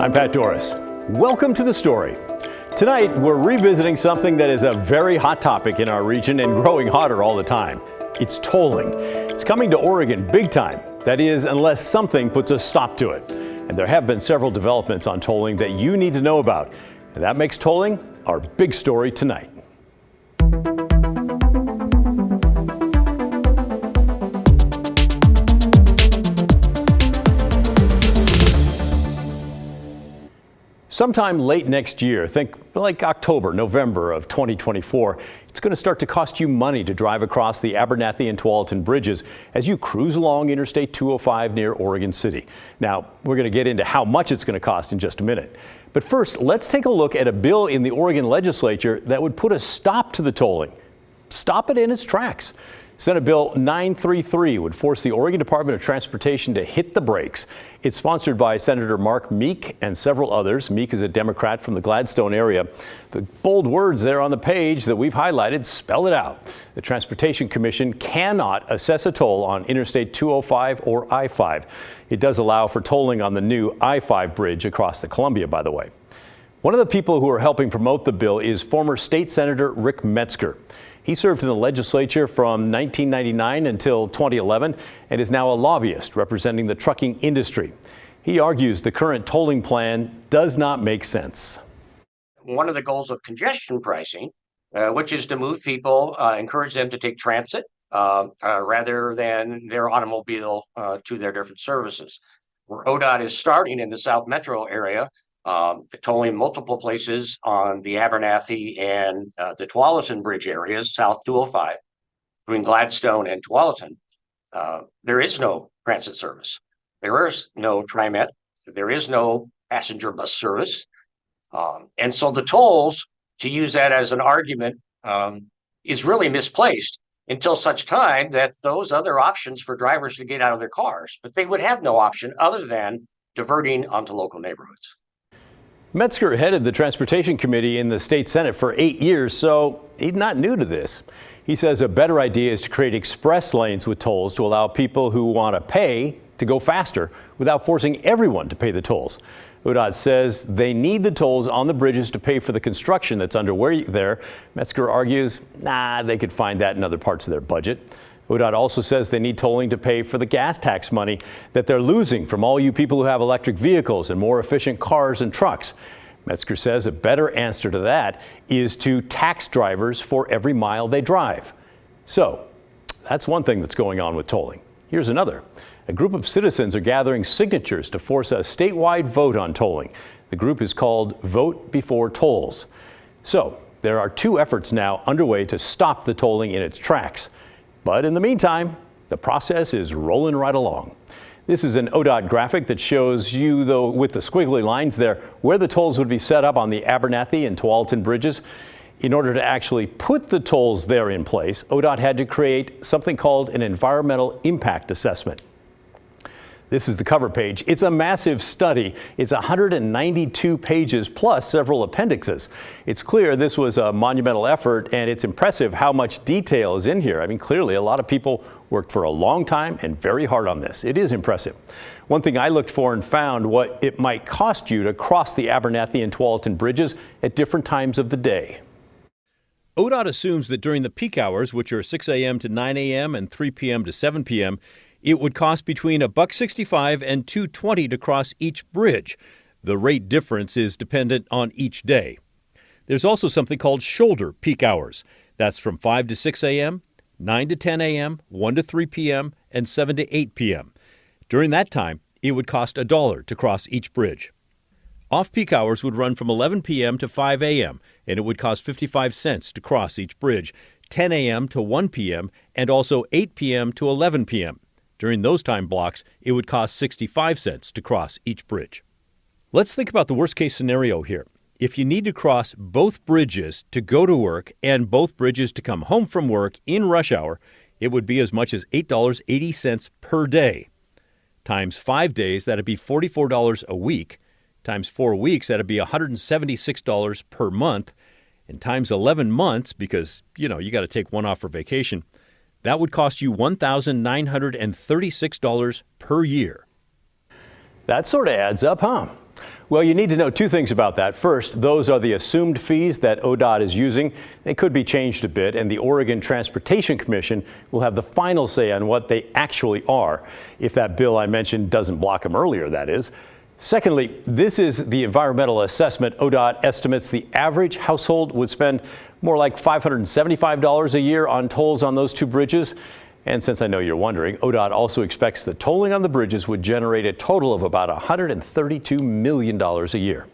I'm Pat Doris. Welcome to The Story. Tonight, we're revisiting something that is a very hot topic in our region and growing hotter all the time. It's tolling. It's coming to Oregon big time. That is, unless something puts a stop to it. And there have been several developments on tolling that you need to know about. And that makes tolling our big story tonight. Sometime late next year, think like October, November of 2024, it's going to start to cost you money to drive across the Abernathy and Tualatin bridges as you cruise along Interstate 205 near Oregon City. Now, we're going to get into how much it's going to cost in just a minute. But first, let's take a look at a bill in the Oregon legislature that would put a stop to the tolling. Stop it in its tracks. Senate Bill 933 would force the Oregon Department of Transportation to hit the brakes. It's sponsored by Senator Mark Meek and several others. Meek is a Democrat from the Gladstone area. The bold words there on the page that we've highlighted spell it out. The Transportation Commission cannot assess a toll on Interstate 205 or I-5. It does allow for tolling on the new I-5 bridge across the Columbia, by the way. One of the people who are helping promote the bill is former State Senator Rick Metzger. He served in the legislature from 1999 until 2011 and is now a lobbyist representing the trucking industry. He argues the current tolling plan does not make sense. One of the goals of congestion pricing, which is to move people, encourage them to take transit rather than their automobile to their different services. Where ODOT is starting in the South Metro area, tolling multiple places on the Abernathy and the Tualatin Bridge areas, South 205, between Gladstone and Tualatin. There is no transit service. There is no TriMet. There is no passenger bus service. And so the tolls, to use that as an argument, is really misplaced until such time that those other options for drivers to get out of their cars, but they would have no option other than diverting onto local neighborhoods. Metzger headed the Transportation Committee in the state Senate for 8 years, so he's not new to this. He says a better idea is to create express lanes with tolls to allow people who want to pay to go faster without forcing everyone to pay the tolls. ODOT says they need the tolls on the bridges to pay for the construction that's underway there. Metzger argues, they could find that in other parts of their budget. ODOT also says they need tolling to pay for the gas tax money that they're losing from all you people who have electric vehicles and more efficient cars and trucks. Metzger says a better answer to that is to tax drivers for every mile they drive. So that's one thing that's going on with tolling. Here's another. A group of citizens are gathering signatures to force a statewide vote on tolling. The group is called Vote Before Tolls. So there are two efforts now underway to stop the tolling in its tracks. But in the meantime, the process is rolling right along. This is an ODOT graphic that shows you, though, with the squiggly lines there, where the tolls would be set up on the Abernathy and Tualatin bridges. In order to actually put the tolls there in place, ODOT had to create something called an environmental impact assessment. This is the cover page. It's a massive study. It's 192 pages plus several appendixes. It's clear this was a monumental effort, and it's impressive how much detail is in here. I mean, clearly a lot of people worked for a long time and very hard on this. It is impressive. One thing I looked for and found what it might cost you to cross the Abernathy and Tualatin bridges at different times of the day. ODOT assumes that during the peak hours, which are 6 a.m. to 9 a.m. and 3 p.m. to 7 p.m., it would cost between $1.65 and $2.20 to cross each bridge. The rate difference is dependent on each day. There's also something called shoulder peak hours. That's from 5 to 6 a.m., 9 to 10 a.m., 1 to 3 p.m., and 7 to 8 p.m. During that time, it would cost $1 to cross each bridge. Off-peak hours would run from 11 p.m. to 5 a.m., and it would cost 55 cents to cross each bridge, 10 a.m. to 1 p.m., and also 8 p.m. to 11 p.m. During those time blocks, it would cost 65 cents to cross each bridge. Let's think about the worst-case scenario here. If you need to cross both bridges to go to work and both bridges to come home from work in rush hour, it would be as much as $8.80 per day. Times 5 days, that'd be $44 a week. Times 4 weeks, that'd be $176 per month. And times 11 months, because, you got to take one off for vacation, that would cost you $1,936 per year. That sort of adds up, huh? Well, you need to know two things about that. First, those are the assumed fees that ODOT is using. They could be changed a bit, and the Oregon Transportation Commission will have the final say on what they actually are, if that bill I mentioned doesn't block them earlier, that is. Secondly, this is the environmental assessment. ODOT estimates the average household would spend more like $575 a year on tolls on those two bridges. And since I know you're wondering, ODOT also expects the tolling on the bridges would generate a total of about $132 million a year.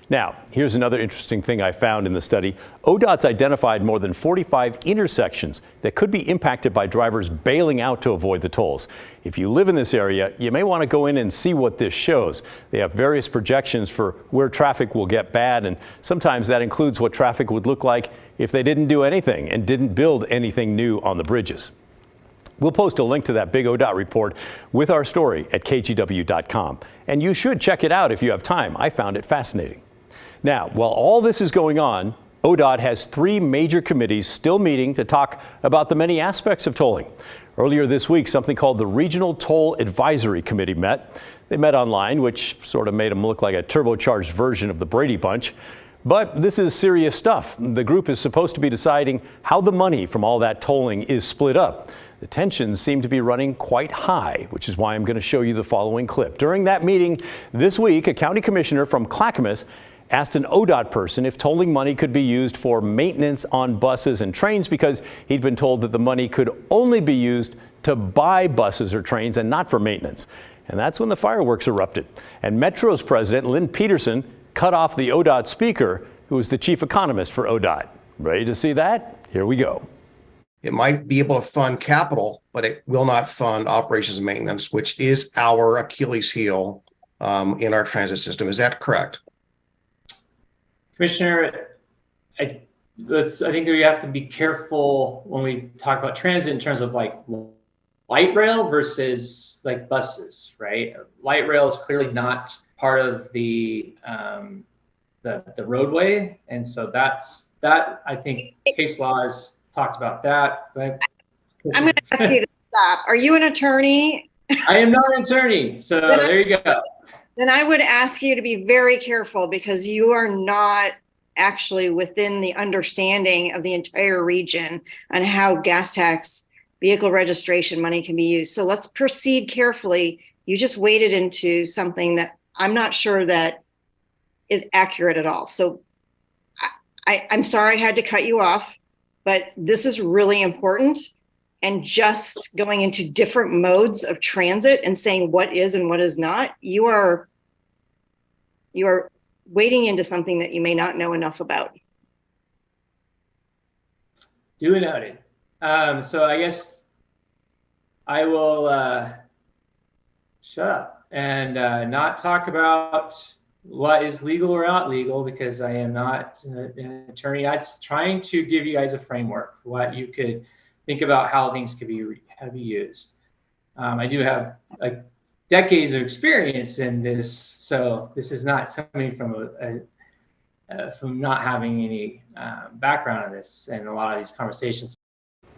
Now, here's another interesting thing I found in the study. ODOT's identified more than 45 intersections that could be impacted by drivers bailing out to avoid the tolls. If you live in this area, you may want to go in and see what this shows. They have various projections for where traffic will get bad, and sometimes that includes what traffic would look like if they didn't do anything and didn't build anything new on the bridges. We'll post a link to that big ODOT report with our story at kgw.com. And you should check it out if you have time. I found it fascinating. Now, while all this is going on, ODOT has three major committees still meeting to talk about the many aspects of tolling. Earlier this week, something called the Regional Toll Advisory Committee met. They met online, which sort of made them look like a turbocharged version of the Brady Bunch. But this is serious stuff. The group is supposed to be deciding how the money from all that tolling is split up. The tensions seem to be running quite high, which is why I'm going to show you the following clip. During that meeting this week, a county commissioner from Clackamas asked an ODOT person if tolling money could be used for maintenance on buses and trains because he'd been told that the money could only be used to buy buses or trains and not for maintenance. And that's when the fireworks erupted. And Metro's president, Lynn Peterson, cut off the ODOT speaker, who was the chief economist for ODOT. Ready to see that? Here we go. It might be able to fund capital, but it will not fund operations and maintenance, which is our Achilles heel in our transit system. Is that correct? Commissioner, I think that we have to be careful when we talk about transit in terms of like light rail versus like buses, right? Light rail is clearly not part of the roadway, and so that I think case law has talked about that. But I'm going to ask you to stop. Are you an attorney? I am not an attorney, so there you go. Then I would ask you to be very careful because you are not actually within the understanding of the entire region on how gas tax vehicle registration money can be used. So let's proceed carefully. You just waded into something that I'm not sure that is accurate at all. So I'm sorry I had to cut you off, but this is really important. And just going into different modes of transit and saying what is and what is not, you are wading into something that you may not know enough about. Duly noted. So I guess I will shut up and not talk about what is legal or not legal because I am not an attorney. I'm trying to give you guys a framework for what you could think about how things could be used. I do have decades of experience in this, so this is not coming from from not having any background in this and a lot of these conversations. A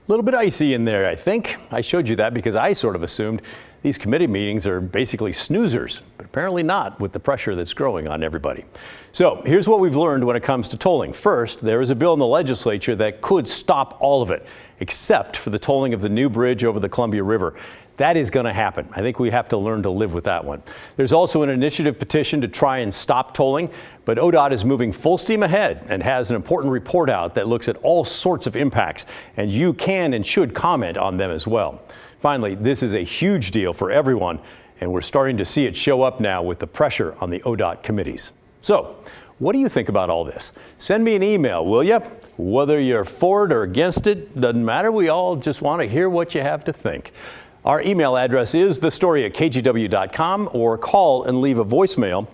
little bit icy in there, I think. I showed you that because I sort of assumed these committee meetings are basically snoozers, but apparently not with the pressure that's growing on everybody. So here's what we've learned when it comes to tolling. First, there is a bill in the legislature that could stop all of it, except for the tolling of the new bridge over the Columbia River. That is going to happen. I think we have to learn to live with that one. There's also an initiative petition to try and stop tolling, but ODOT is moving full steam ahead and has an important report out that looks at all sorts of impacts, and you can and should comment on them as well. Finally, this is a huge deal for everyone, and we're starting to see it show up now with the pressure on the ODOT committees. So, what do you think about all this? Send me an email, will you? Whether you're for it or against it, doesn't matter. We all just want to hear what you have to think. Our email address is thestory@kgw.com or call and leave a voicemail.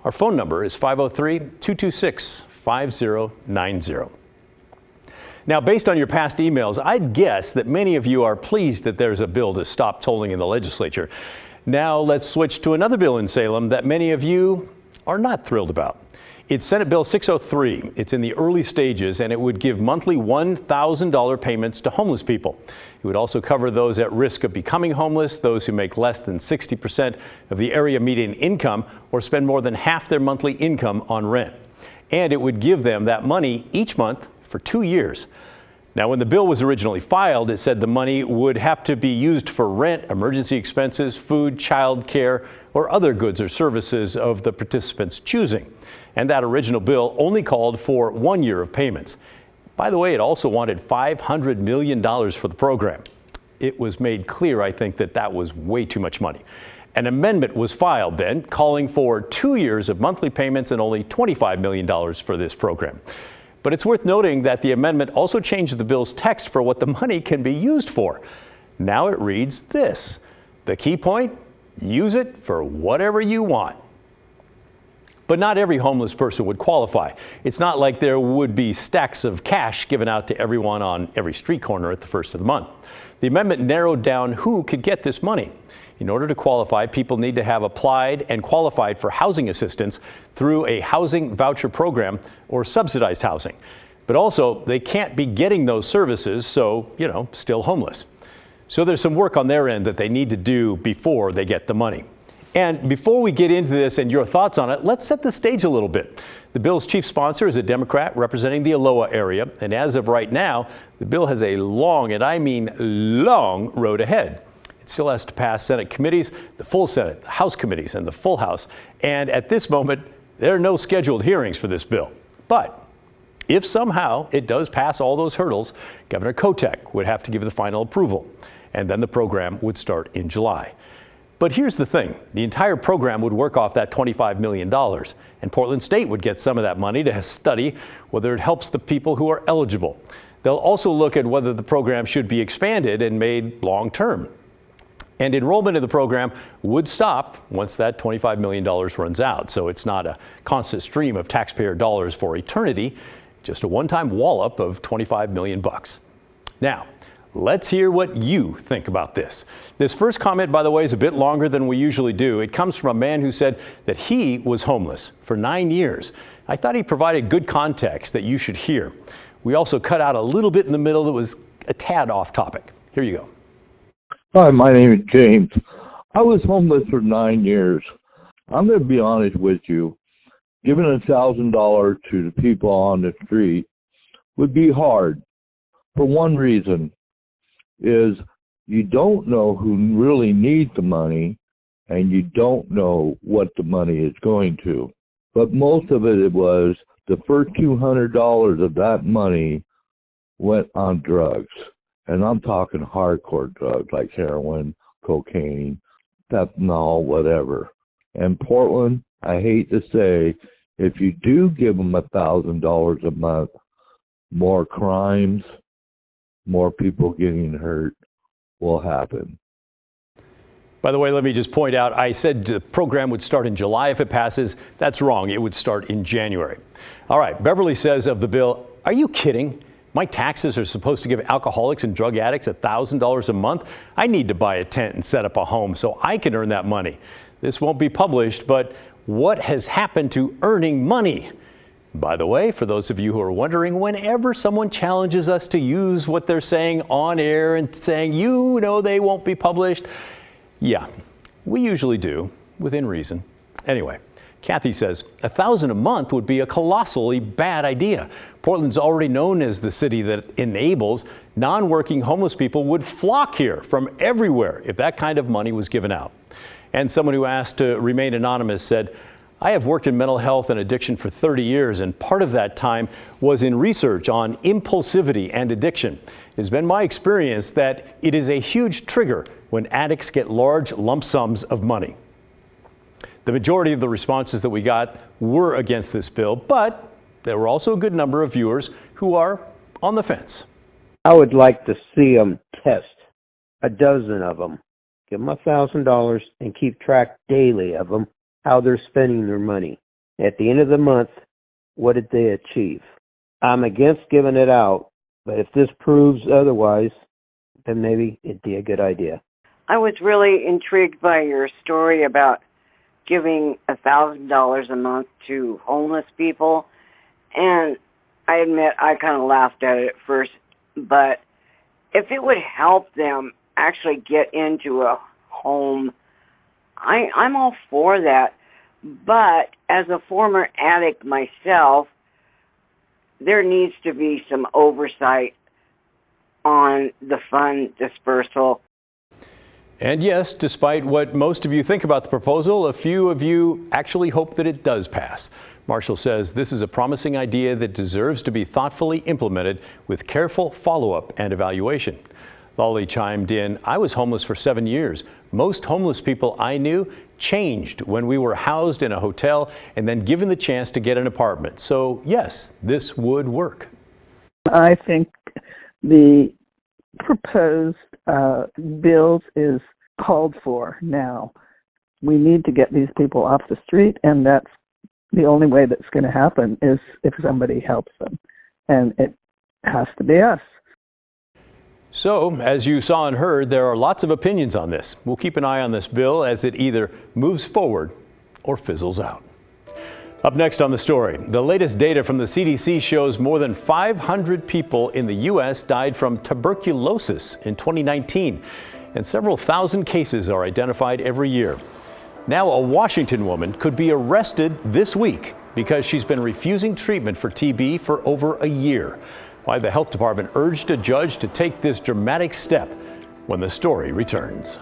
Our phone number is 503-226-5090. Now, based on your past emails, I'd guess that many of you are pleased that there's a bill to stop tolling in the legislature. Now let's switch to another bill in Salem that many of you are not thrilled about. It's Senate Bill 603. It's in the early stages, and it would give monthly $1,000 payments to homeless people. It would also cover those at risk of becoming homeless, those who make less than 60% of the area median income or spend more than half their monthly income on rent. And it would give them that money each month for 2 years. Now, when the bill was originally filed, it said the money would have to be used for rent, emergency expenses, food, child care, or other goods or services of the participants' choosing. And that original bill only called for 1 year of payments. By the way, it also wanted $500 million for the program. It was made clear, I think, that that was way too much money. An amendment was filed then calling for 2 years of monthly payments and only $25 million for this program. But it's worth noting that the amendment also changed the bill's text for what the money can be used for. Now it reads this: the key point, use it for whatever you want. But not every homeless person would qualify. It's not like there would be stacks of cash given out to everyone on every street corner at the first of the month. The amendment narrowed down who could get this money. In order to qualify, people need to have applied and qualified for housing assistance through a housing voucher program or subsidized housing. But also, they can't be getting those services, so, still homeless. So there's some work on their end that they need to do before they get the money. And before we get into this and your thoughts on it, let's set the stage a little bit. The bill's chief sponsor is a Democrat representing the Aloha area, and as of right now, the bill has a long, and I mean long, road ahead. It still has to pass Senate committees, the full Senate, the House committees, and the full House. And at this moment, there are no scheduled hearings for this bill. But if somehow it does pass all those hurdles, Governor Kotek would have to give the final approval, and then the program would start in July. But here's the thing, the entire program would work off that $25 million, and Portland State would get some of that money to study whether it helps the people who are eligible. They'll also look at whether the program should be expanded and made long-term. And enrollment in the program would stop once that $25 million runs out. So it's not a constant stream of taxpayer dollars for eternity, just a one-time wallop of $25 million bucks. Now, let's hear what you think about this. This first comment, by the way, is a bit longer than we usually do. It comes from a man who said that he was homeless for 9 years. I thought he provided good context that you should hear. We also cut out a little bit in the middle that was a tad off topic. Here you go. Hi, my name is James. I was homeless for 9 years. I'm going to be honest with you. Giving $1,000 to the people on the street would be hard. For one reason is you don't know who really needs the money and you don't know what the money is going to. But most of it was the first $200 of that money went on drugs. And I'm talking hardcore drugs like heroin, cocaine, fentanyl, whatever. And Portland, I hate to say, if you do give them $1,000 a month, more crimes, more people getting hurt will happen. By the way, let me just point out, I said the program would start in July if it passes. That's wrong. It would start in January. All right, Beverly says of the bill, are you kidding? My taxes are supposed to give alcoholics and drug addicts $1,000 a month. I need to buy a tent and set up a home so I can earn that money. This won't be published, but what has happened to earning money? By the way, for those of you who are wondering, whenever someone challenges us to use what they're saying on air and saying, they won't be published, yeah, we usually do, within reason. Anyway, Kathy says $1,000 a month would be a colossally bad idea. Portland's already known as the city that enables non-working homeless people would flock here from everywhere if that kind of money was given out. And someone who asked to remain anonymous said, I have worked in mental health and addiction for 30 years, and part of that time was in research on impulsivity and addiction. It has been my experience that it is a huge trigger when addicts get large lump sums of money. The majority of the responses that we got were against this bill, but there were also a good number of viewers who are on the fence. I would like to see them test a dozen of them. Give them $1,000 and keep track daily of them, how they're spending their money. At the end of the month, what did they achieve? I'm against giving it out, but if this proves otherwise, then maybe it'd be a good idea. I was really intrigued by your story about giving $1,000 a month to homeless people. And I admit I kind of laughed at it at first, but if it would help them actually get into a home, I'm all for that. But as a former addict myself, there needs to be some oversight on the fund dispersal. And yes, despite what most of you think about the proposal, a few of you actually hope that it does pass. Marshall says this is a promising idea that deserves to be thoughtfully implemented with careful follow-up and evaluation. Lolly chimed in, "I was homeless for 7 years. Most homeless people I knew changed when we were housed in a hotel and then given the chance to get an apartment. So yes, this would work." I think the proposed bills is called for now. We need to get these people off the street, and that's the only way that's going to happen is if somebody helps them, and it has to be us. So, as you saw and heard, there are lots of opinions on this. We'll keep an eye on this bill as it either moves forward or fizzles out. Up next on the story, the latest data from the CDC shows more than 500 people in the U.S. died from tuberculosis in 2019, and several thousand cases are identified every year. Now, a Washington woman could be arrested this week because she's been refusing treatment for TB for over a year. Why the health department urged a judge to take this dramatic step when the story returns.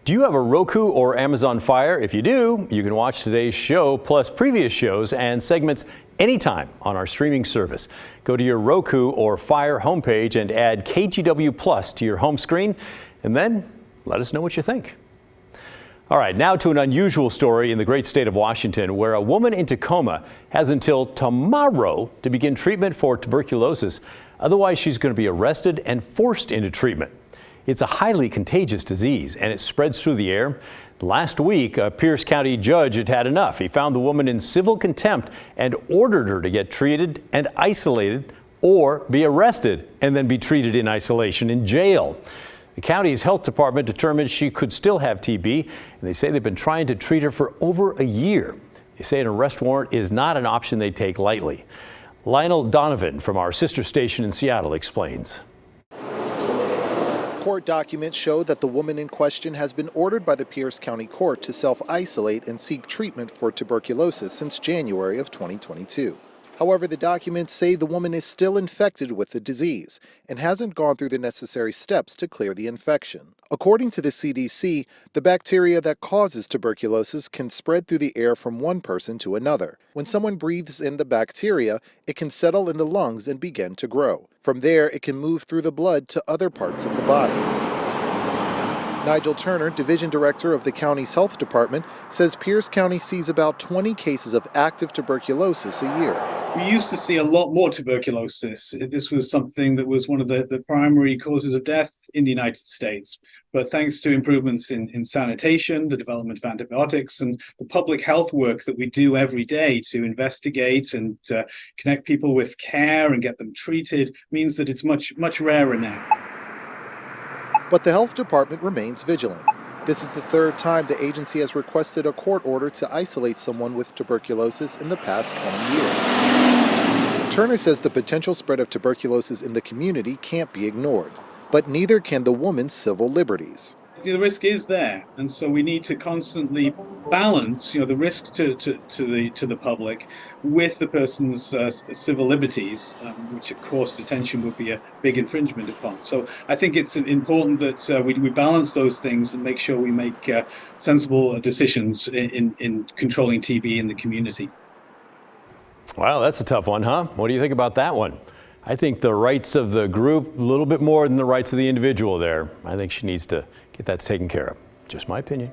Do you have a Roku or Amazon Fire? If you do, you can watch today's show plus previous shows and segments anytime on our streaming service. Go to your Roku or Fire homepage and add KGW Plus to your home screen, and then let us know what you think. All right, now to an unusual story in the great state of Washington, where a woman in Tacoma has until tomorrow to begin treatment for tuberculosis. Otherwise, she's going to be arrested and forced into treatment. It's a highly contagious disease, and it spreads through the air. Last week, a Pierce County judge had had enough. He found the woman in civil contempt and ordered her to get treated and isolated or be arrested and then be treated in isolation in jail. The county's health department determined she could still have TB, and they say they've been trying to treat her for over a year. They say an arrest warrant is not an option they take lightly. Lionel Donovan from our sister station in Seattle explains. Court documents show that the woman in question has been ordered by the Pierce County Court to self-isolate and seek treatment for tuberculosis since January of 2022. However, the documents say the woman is still infected with the disease and hasn't gone through the necessary steps to clear the infection. According to the CDC, the bacteria that causes tuberculosis can spread through the air from one person to another. When someone breathes in the bacteria, it can settle in the lungs and begin to grow. From there, it can move through the blood to other parts of the body. Nigel Turner, Division Director of the county's health department, says Pierce County sees about 20 cases of active tuberculosis a year. We used to see a lot more tuberculosis. This was something that was one of the primary causes of death in the United States. But thanks to improvements in sanitation, the development of antibiotics, and the public health work that we do every day to investigate and connect people with care and get them treated, means that it's much rarer now. But the health department remains vigilant. This is the third time the agency has requested a court order to isolate someone with tuberculosis in the past 20 years. Turner says the potential spread of tuberculosis in the community can't be ignored, but neither can the woman's civil liberties. The risk is there, and so we need to constantly balance, the risk to the public with the person's civil liberties, which of course detention would be a big infringement upon. So I think it's important that we balance those things and make sure we make sensible decisions in controlling TB in the community. Wow, that's a tough one, huh? What do you think about that one? I think the rights of the group a little bit more than the rights of the individual there. I think she needs to get that taken care of. Just my opinion.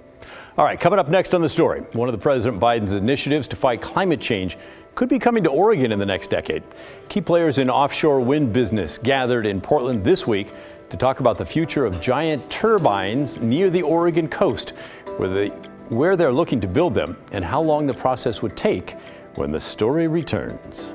All right, coming up next on the story, one of the President Biden's initiatives to fight climate change could be coming to Oregon in the next decade. Key players in offshore wind business gathered in Portland this week to talk about the future of giant turbines near the Oregon coast, where they're looking to build them and how long the process would take when the story returns.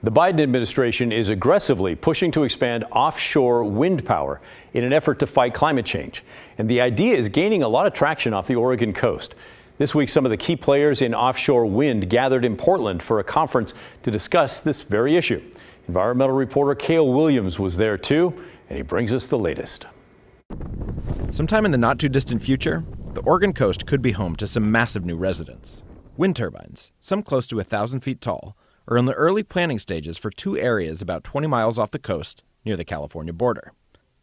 The Biden administration is aggressively pushing to expand offshore wind power in an effort to fight climate change. And the idea is gaining a lot of traction off the Oregon coast. This week, some of the key players in offshore wind gathered in Portland for a conference to discuss this very issue. Environmental reporter Cale Williams was there too, and he brings us the latest. Sometime in the not-too-distant future, the Oregon coast could be home to some massive new residents. Wind turbines, some close to 1,000 feet tall, are in the early planning stages for 2 areas about 20 miles off the coast near the California border.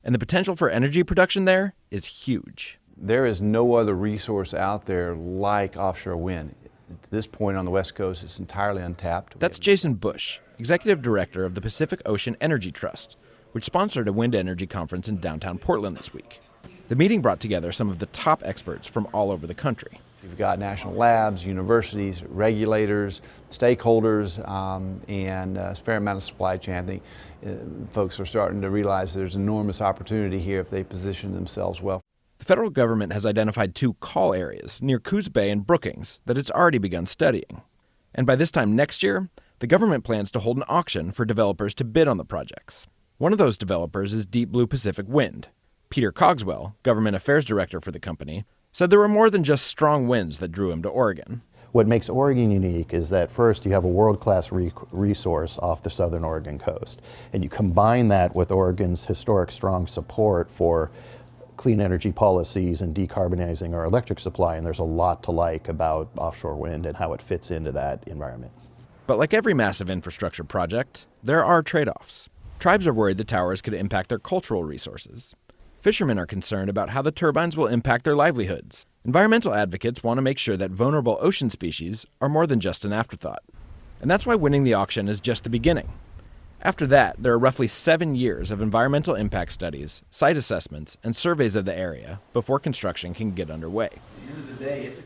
And the potential for energy production there is huge. There is no other resource out there like offshore wind. At this point on the West Coast, it's entirely untapped. That's Jason Bush, Executive Director of the Pacific Ocean Energy Trust, which sponsored a wind energy conference in downtown Portland this week. The meeting brought together some of the top experts from all over the country. You've got national labs, universities, regulators, stakeholders, and a fair amount of supply chain. I think folks are starting to realize there's enormous opportunity here if they position themselves well. The federal government has identified 2 call areas near Coos Bay and Brookings that it's already begun studying. And by this time next year, the government plans to hold an auction for developers to bid on the projects. One of those developers is Deep Blue Pacific Wind. Peter Cogswell, Government Affairs Director for the company, said there were more than just strong winds that drew him to Oregon. What makes Oregon unique is that first you have a world-class resource off the southern Oregon coast, and you combine that with Oregon's historic strong support for clean energy policies and decarbonizing our electric supply, and there's a lot to like about offshore wind and how it fits into that environment. But like every massive infrastructure project, there are trade-offs. Tribes are worried the towers could impact their cultural resources. Fishermen are concerned about how the turbines will impact their livelihoods. Environmental advocates want to make sure that vulnerable ocean species are more than just an afterthought. And that's why winning the auction is just the beginning. After that, there are roughly 7 years of environmental impact studies, site assessments, and surveys of the area before construction can get underway.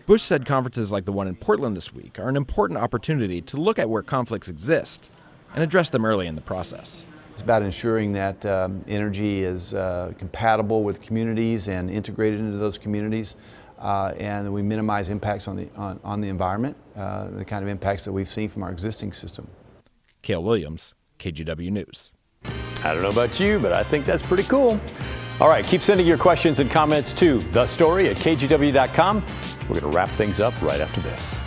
Bush said conferences like the one in Portland this week are an important opportunity to look at where conflicts exist and address them early in the process. It's about ensuring that energy is compatible with communities and integrated into those communities, and we minimize impacts on the environment, the kind of impacts that we've seen from our existing system. Cale Williams, KGW News. I don't know about you, but I think that's pretty cool. All right, keep sending your questions and comments to thestory@kgw.com. We're going to wrap things up right after this.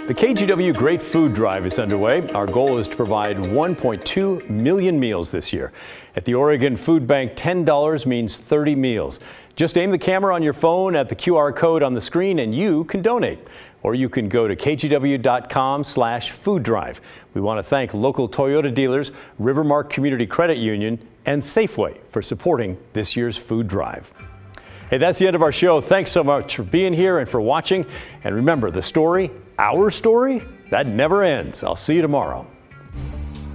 The KGW Great Food Drive is underway. Our goal is to provide 1.2 million meals this year. At the Oregon Food Bank, $10 means 30 meals. Just aim the camera on your phone at the QR code on the screen and you can donate. Or you can go to kgw.com/food drive. We want to thank local Toyota dealers, Rivermark Community Credit Union, and Safeway for supporting this year's food drive. Hey, that's the end of our show. Thanks so much for being here and for watching. And remember, the story, our story, that never ends. I'll see you tomorrow.